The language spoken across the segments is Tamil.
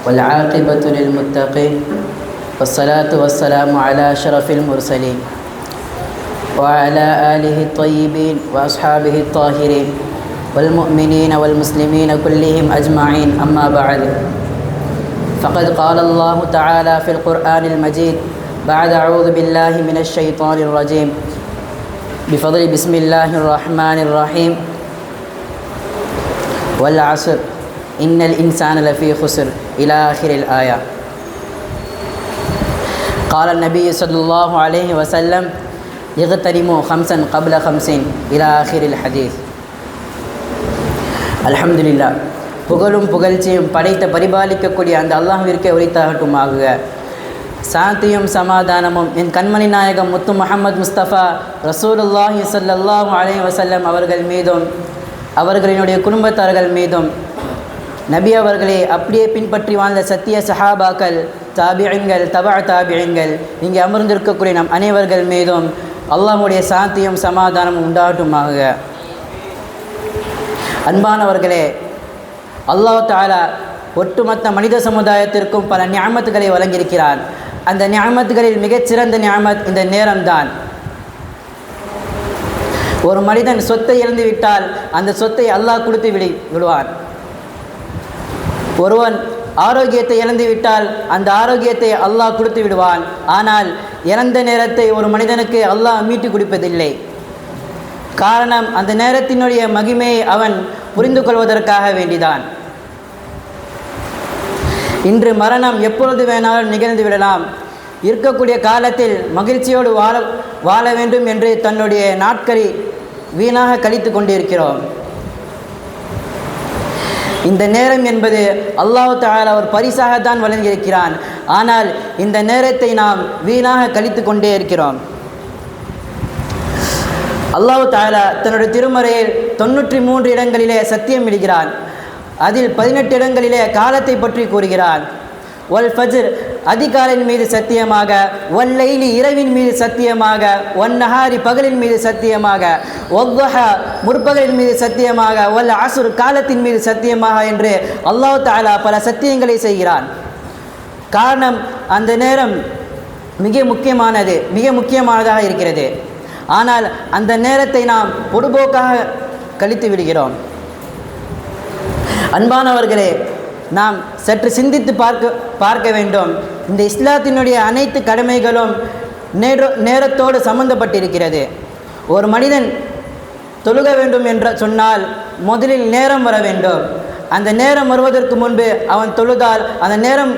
والعاقبة للمتقين والصلاة والسلام على أشرف المرسلين وعلى آله الطيبين وأصحابه الطاهرين والمؤمنين والمسلمين كلهم أجمعين. أما بعد، فقد قال الله تعالى في القرآن المجيد بعد أعوذ بالله من الشيطان الرجيم بفضل بسم الله الرحمن الرحيم والعصر إن الإنسان لفي خسر إلى آخر الآية. قال النبي صلى الله عليه وسلم اغتنموا خمسا قبل خمسين إلى آخر الحديث. الحمد لله. புகழும் புகழ்ச்சியும் படைத்த பரிபாலிக்கக்கூடிய அந்த அல்லாஹ்விற்கே உரித்தாகட்டுமாக. சாந்தியும் சமாதானமும் என் கண்மணி நாயகம் முத்து முஹம்மது முஸ்தபா ரசூலுல்லாஹி ஸல்லல்லாஹு அலைஹி வஸல்லம் அவர்கள் மீதும் அவர்களினுடைய குடும்பத்தார்கள் மீதும் நபி அவர்களே அப்படியே பின்பற்றி வாழ்ந்த சத்திய சஹாபாக்கள், தாபிஈன்கள், தபா தாபிஈன்கள், இங்கே அமர்ந்திருக்கக்கூடிய நம் அனைவர்கள் மீதும் அல்லாஹ்வுடைய சாந்தியும் சமாதானமும் உண்டாகட்டுமாக. அன்பானவர்களே, அல்லாஹ் தஆலா ஒட்டுமொத்த மனித சமுதாயத்திற்கும் பல நிஅமத்துகளை வழங்கியிருக்கிறான். அந்த நிஅமத்துகளில் மிகச்சிறந்த நிஅமத் இந்த நேரம்தான். ஒரு மனிதன் சொத்தை இழந்து விட்டால் அந்த சொத்தை அல்லாஹ் கொடுத்து விடுவான். ஒருவன் ஆரோக்கியத்தை இழந்து விட்டால் அந்த ஆரோக்கியத்தை அல்லாஹ் கொடுத்து விடுவான். ஆனால் இறந்த நேரத்தை ஒரு மனிதனுக்கு அல்லாஹ் மீட்டு கொடுப்பதில்லை. காரணம், அந்த நேரத்தினுடைய மகிமையை அவன் புரிந்து கொள்வதற்காக வேண்டிதான். இன்று மரணம் எப்பொழுது வேணாலும் நிகழ்ந்து விடலாம். இருக்கக்கூடிய காலத்தில் மகிழ்ச்சியோடு வாழ வேண்டும் என்று தன்னுடைய நாட்களை வீணாக கழித்து கொண்டிருக்கிறோம். இந்த நேரம் என்பது அல்லாஹ் தஆலா ஒரு பரிசாகத்தான் வழங்கியிருக்கிறான். ஆனால் இந்த நேரத்தை நாம் வீணாக கழித்து கொண்டே இருக்கிறோம். அல்லாஹ் தஆலா தன்னுடைய திருமறையில் 93 இடங்களிலே சத்தியம் இடுகிறான். அதில் 18 இடங்களிலே காலத்தை பற்றி கூறுகிறான். வல் ஃபஜ்ர் அதிகாலையின் மீது சத்தியமாக, வல் லைலி இரவின் மீது சத்தியமாக, வன் நஹாரி பகலின் மீது சத்தியமாக, வத்ஹா முற்பகலின் மீது சத்தியமாக, வல் அஸ்ர் காலத்தின் மீது சத்தியமாக என்று அல்லாஹ் தஆலா பல சத்தியங்களை செய்கிறான். காரணம், அந்த நேரம் மிக முக்கியமானதாக இருக்கிறது. ஆனால் அந்த நேரத்தை நாம் பொடுபோக்காக கழித்து விடுகிறோம். அன்பானவர்களே, நாம் சற்று சிந்தித்து பார்க்க வேண்டும். இந்த இஸ்லாத்தினுடைய அனைத்து கடமைகளும் நேரத்தோடு சம்பந்தப்பட்டிருக்கிறது. ஒரு மனிதன் தொழுக வேண்டும் என்று சொன்னால் முதலில் நேரம் வர வேண்டும். அந்த நேரம் வருவதற்கு முன்பு அவன் தொழுதால் அந்த நேரம்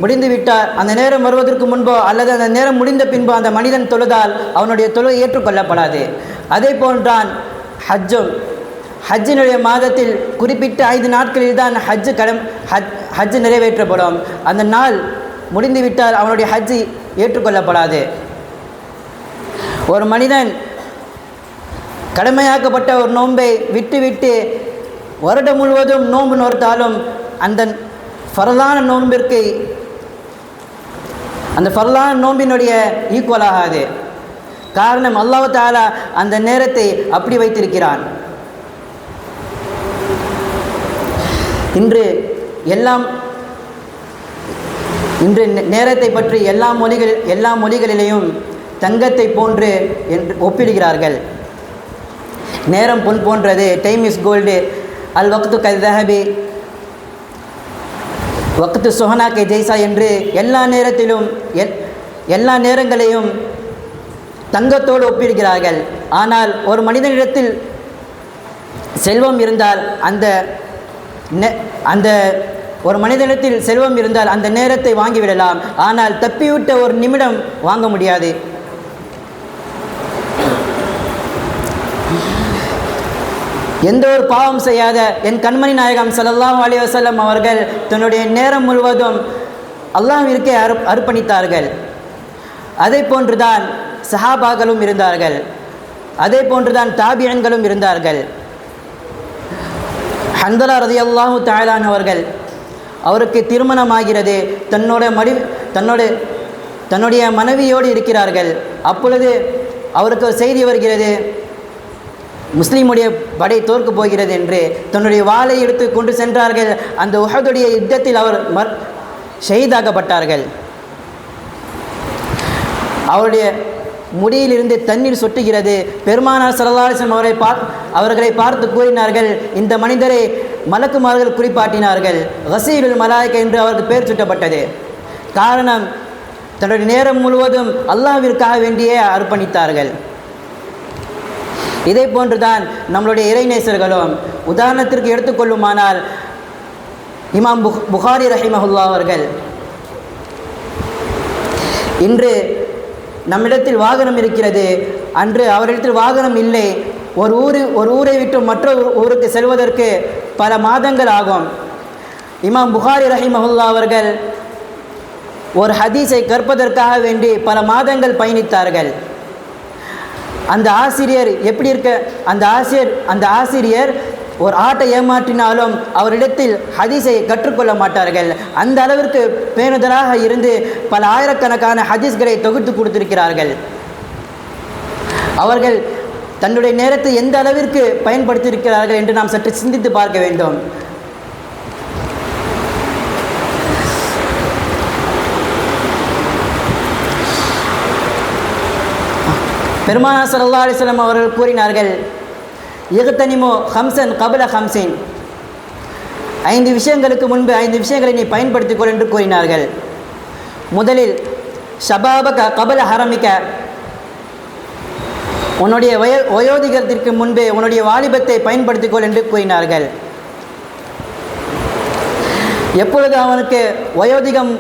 முடிந்துவிட்டால் அந்த நேரம் வருவதற்கு முன்போ அல்லது அந்த நேரம் முடிந்த பின்போ அந்த மனிதன் தொழுதால் அவனுடைய தொழுகை ஏற்றுக்கொள்ளப்படாது. அதே போன்றான் ஹஜ்ஜினுடைய மாதத்தில் குறிப்பிட்ட 5 நாட்களில் தான் ஹஜ் நிறைவேற்றப்படும். அந்த நாள் முடிந்துவிட்டால் அவனுடைய ஹஜ் ஏற்றுக்கொள்ளப்படாது. ஒரு மனிதன் கடமையாக்கப்பட்ட ஒரு நோன்பை விட்டு வருடம் முழுவதும் நோன்பு நோர்த்தாலும் அந்த ஃபர்லான நோன்பினுடைய ஈக்குவல் ஆகாது. காரணம், அல்லாஹ் தஆலா அந்த நேரத்தை அப்படி வைத்திருக்கிறான். இன்று நேரத்தை பற்றி எல்லா மொழிகளிலேயும் தங்கத்தை போன்று என்று ஒப்பிடுகிறார்கள். நேரம் பொன் போன்றது, டைம் இஸ் கோல்டு, அல் வக்து கல்தஹபி, வக்து சுஹனா கே ஜெய்சா என்று எல்லா நேரங்களையும் தங்கத்தோடு ஒப்பிடுகிறார்கள். ஆனால் ஒரு மனிதனிடத்தில் செல்வம் இருந்தால் அந்த நேரத்தை வாங்கிவிடலாம். ஆனால் தப்பிவிட்ட ஒரு நிமிடம் வாங்க முடியாது. எந்த ஒரு பாவம் செய்யாத என் கண்மணி நாயகம் ஸல்லல்லாஹு அலைஹி வஸல்லம் அவர்கள் தன்னுடைய நேரம் முழுவதும் அல்லாஹ்விற்கே அர்ப்பணித்தார்கள். அதே போன்றுதான் சஹாபாக்களும் இருந்தார்கள். அதே போன்றுதான் தாபிஈன்களும் இருந்தார்கள். ஹன்தலா ரலியல்லாஹு தஆலா அவர்கள், அவருக்கு திருமணமாகிறது. தன்னுடைய மனைவியோடு இருக்கிறார்கள். அப்பொழுது அவருக்கு செய்தி வருகிறது, முஸ்லீமுடைய படை தோற்கப் போகிறது என்று தன்னுடைய வாளை எடுத்து கொண்டு சென்றார்கள். அந்த உஹதுடைய யுத்தத்தில் அவர் ஷஹீதாக்கப்பட்டார்கள். அவருடைய முடியிலிருந்து தண்ணீர் சொட்டுகிறது. பெருமானார் ஸல்லல்லாஹு அலைஹி வஸல்லம் அவர்களை பார்த்து கூறினார்கள், இந்த மனிதரை மலக்குமார்கள் குறிப்பாட்டினார்கள். கஸீலுல் மலாயிகா என்று அவருக்கு பெயர் சுட்டப்பட்டது. காரணம், தன்னுடைய நேரம் முழுவதும் அல்லாஹ்விற்காக வேண்டியே அர்ப்பணித்தார்கள். இதே போன்றுதான் நம்மளுடைய இறைநேசர்களும். உதாரணத்திற்கு எடுத்துக்கொள்ளுமானால் இமாம் புகாரி ரஹிமஹுல்லா அவர்கள், இன்று நம்மிடத்தில் வாகனம் இருக்கிறது, அன்று அவரிடத்தில் வாகனம் இல்லை. ஒரு ஊரை விட்டு மற்றொரு ஊருக்கு செல்வதற்கு பல மாதங்கள் ஆகும். இமாம் புகாரி ரஹிமஹுல்லா அவர்கள் ஒரு ஹதீஸை கற்பதற்காக வேண்டி பல மாதங்கள் பயணித்தார்கள். அந்த ஆசிரியர் எப்படி இருக்க, அந்த ஆசிரியர் ஒரு ஆட்டை ஏமாற்றினாலும் அவரிடத்தில் ஹதீஸை கற்றுக்கொள்ள மாட்டார்கள். அந்த அளவிற்கு பேணுதலாக இருந்து பல ஆயிரக்கணக்கான ஹதீஸ்களை தொகுத்து கொடுத்திருக்கிறார்கள். அவர்கள் தன்னுடைய நேரத்தை எந்த அளவிற்கு பயன்படுத்தியிருக்கிறார்கள் என்று நாம் சற்று சிந்தித்து பார்க்க வேண்டும். பெருமானார் ஸல்லல்லாஹு அலைஹி வஸல்லம் அவர்கள் கூறினார்கள், இக்தனிமு ஹம்சன் கபல ஹம்சின், 5 விஷயங்களுக்கு முன்பு 5 விஷயங்களை நீ பயன்படுத்திக்கொள் என்று கூறினார்கள். முதலில் ஷபாபக கபல ஹரமிக்க, உன்னுடைய வயோதிகத்திற்கு முன்பே உன்னுடைய வாலிபத்தை பயன்படுத்திக்கொள் என்று கூறினார்கள். எப்பொழுது அவனுக்கு வயோதிகம்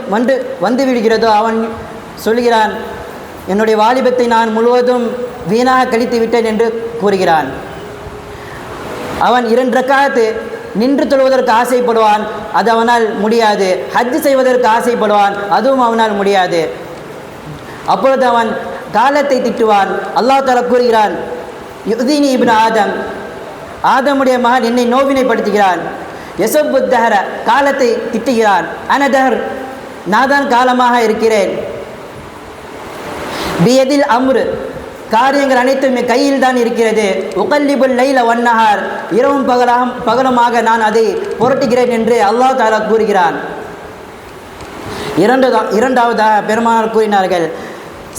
வந்து விடுகிறதோ அவன் சொல்கிறான், என்னுடைய வாலிபத்தை நான் முழுவதும் வீணாக கழித்து விட்டேன் என்று கூறுகிறான். அவன் 2 ரக்காத்து நின்று தொழுவதற்கு ஆசைப்படுவான், அது அவனால் முடியாது. ஹஜ் செய்வதற்கு ஆசைப்படுவான், அதுவும் அவனால் முடியாது. அப்பொழுது அவன் காலத்தை திட்டுவான். அல்லாஹ் தஆலா கூறுகிறான், யுதீனி இப்னு ஆதம், ஆதமுடைய மகன் என்னை நோவினைப்படுத்துகிறான். யஸுப்பு தஹர, காலத்தை திட்டுகிறான். அனதஹர், நான் தான் காலமாக இருக்கிறேன். பியதில் அம்ரு, காரியங்கள் அனைத்தும் கையில் தான் இருக்கிறது. உகல்லிபுல் லைல வன்னஹார், இரவும் பகலுமாக நான் அதை புரட்டுகிறேன் என்று அல்லாஹ் தஆலா கூறுகிறான். இரண்டாவதாக பெருமானார் கூறினார்கள்,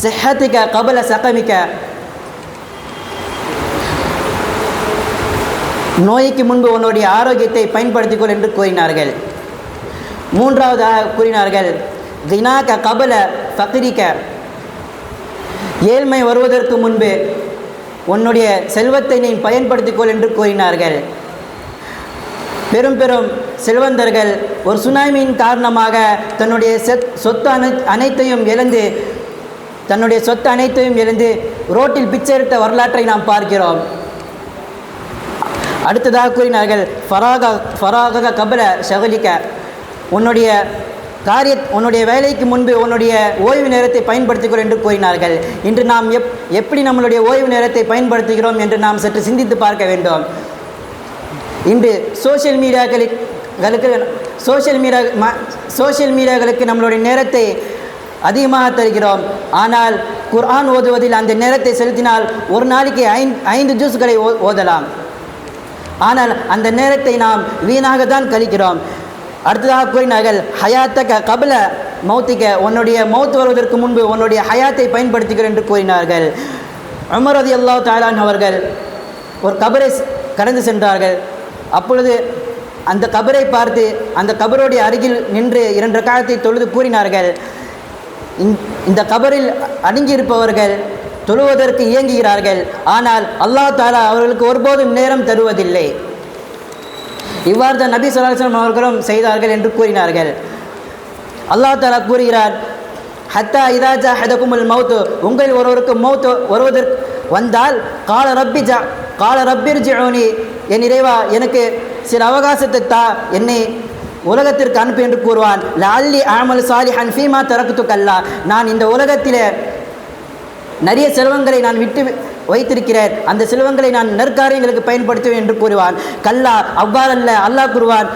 சிஹ்ஹதிக கபல சகமிக, நோய்க்கு முன்பு உன்னுடைய ஆரோக்கியத்தை பயன்படுத்திக்கொள் என்று கூறினார்கள். மூன்றாவதாக கூறினார்கள், கினாக கபல ஃபக்ரிக, ஏழ்மை வருவதற்கு முன்பு உன்னுடைய செல்வத்தை நீ பயன்படுத்திக்கொள் என்று கூறினார்கள். பெரும் பெரும் செல்வந்தர்கள் ஒரு சுனாமியின் காரணமாக தன்னுடைய சொத்து அனைத்தையும் இழந்து ரோட்டில் பிச்சை எடுத்த வரலாற்றை நாம் பார்க்கிறோம். அடுத்ததாக கூறினார்கள், ஃபராக கபல ஷகலிக்க, உன்னுடைய வேலைக்கு முன்பு உன்னுடைய ஓய்வு நேரத்தை பயன்படுத்திக்கிறோம் என்று கூறினார்கள். இன்று நாம் எப்படி நம்மளுடைய ஓய்வு நேரத்தை பயன்படுத்துகிறோம் என்று நாம் சற்று சிந்தித்து பார்க்க வேண்டும். இன்று சோஷியல் மீடியாக்களுக்கு நம்மளுடைய நேரத்தை அதிகமாக தருகிறோம். ஆனால் குர்ஆன் ஓதுவதில் அந்த நேரத்தை செலுத்தினால் ஒரு நாளைக்கு 5 ஜூஸ்களை ஓதலாம். ஆனால் அந்த நேரத்தை நாம் வீணாக தான் கழிக்கிறோம். அடுத்ததாக கூறினார்கள், ஹயாத்தக கபல மௌத்திக, உன்னுடைய மௌத் வருவதற்கு முன்பு உன்னுடைய ஹயாத்தை பயன்படுத்துகிறேன் என்று கூறினார்கள். உமர் ரலியல்லாஹு தஆலா அன்ஹு அவர்கள் ஒரு கபரை கடந்து சென்றார்கள். அப்பொழுது அந்த கபரை பார்த்து அந்த கபருடைய அருகில் நின்று 2 ரக்காத்தை தொழுது கூறினார்கள், இந்த கபரில் அடங்கியிருப்பவர்கள் தொழுவதற்கு இயங்குகிறார்கள், ஆனால் அல்லாஹ் தஆலா அவர்களுக்கு ஒருபோதும் நேரம் தருவதில்லை. இவ்வாறு தான் நபி ஸல்லல்லாஹு அலைஹி வஸல்லம் அவர்களும் செய்தார்கள் என்று கூறினார்கள். அல்லாஹ் தஆலா கூறுகிறார், ஹத்தா இதா ஜஅஹதகுமுல் மௌத், உங்கள் ஒருவருக்கு மௌத் வருவதற்கு வந்தால் கால ரப்பிர்ஜிஊனி, என் இறைவா எனக்கு சில அவகாசத்தை தா, என்னை உலகத்திற்கு அனுப்பு என்று கூறுவான். லஅல்லி அமல் சாலிஹன் ஃபீமா தரக்து கல்லா, நான் இந்த உலகத்தில் நிறைய செல்வங்களை நான் விட்டு வைத்திருக்கிறேன், அந்த செல்வங்களை நான் நற்காரியங்களுக்கு பயன்படுத்துவேன் என்று கூறுவான். கல்லா, அவ்வாறல்ல. அல்லாஹ் கூறுவான்,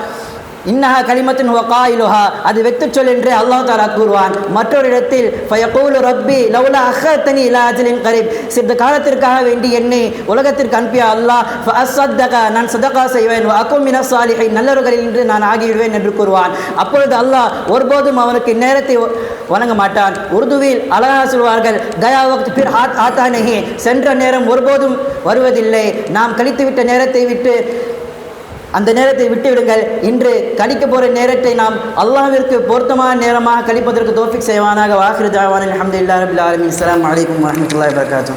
இன்னஹா கலிமத்துன் ஹுவ காயிலுஹா, அது வெத்துச் சொல் என்று அல்லாஹ் தஆலா கூறுவான். மற்றொரு இடத்தில் ஃபயகூலு ரப்பி லவ்லா அஹ்ஹர்தனி இலா அஜலின் கரீப், சிறிது காலத்திற்காக வேண்டி என்னை உலகத்திற்கு அனுப்பிய அல்லாஹ் ஃபஅஸ்ஸதக, நான் சதகா செய்வேன், வ அகும் மினஸ் சாலிஹீன், நல்லவர்களில் இன்று நான் ஆகிவிடுவேன் என்று கூறுவான். அப்பொழுது அல்லாஹ் ஒருபோதும் அவனுக்கு நேரத்தை வழங்க மாட்டான். உருதுவில் அழகாக சொல்வார்கள், கயா வக்த் பிர் ஹாத் ஆத்தா நஹி, சென்ற நேரம் ஒருபோதும் வருவதில்லை. நாம் கழித்துவிட்ட நேரத்தை விட்டு அந்த நேரத்தை விட்டுவிடுங்கள். இன்று கழிக்க போகிற நேரத்தை நாம் அல்லாஹ்விற்கு பொருத்தமான நேரமாக கழிப்பதற்கு தௌஃபீக் செய்வானாக. வாஹிரு தஅவானா அல்ஹம்துலில்லாஹி ரப்பில் ஆலமீன். அஸ்ஸலாமு அலைக்கும் வரஹ்மத்துல்லாஹி வபரகாத்துஹு.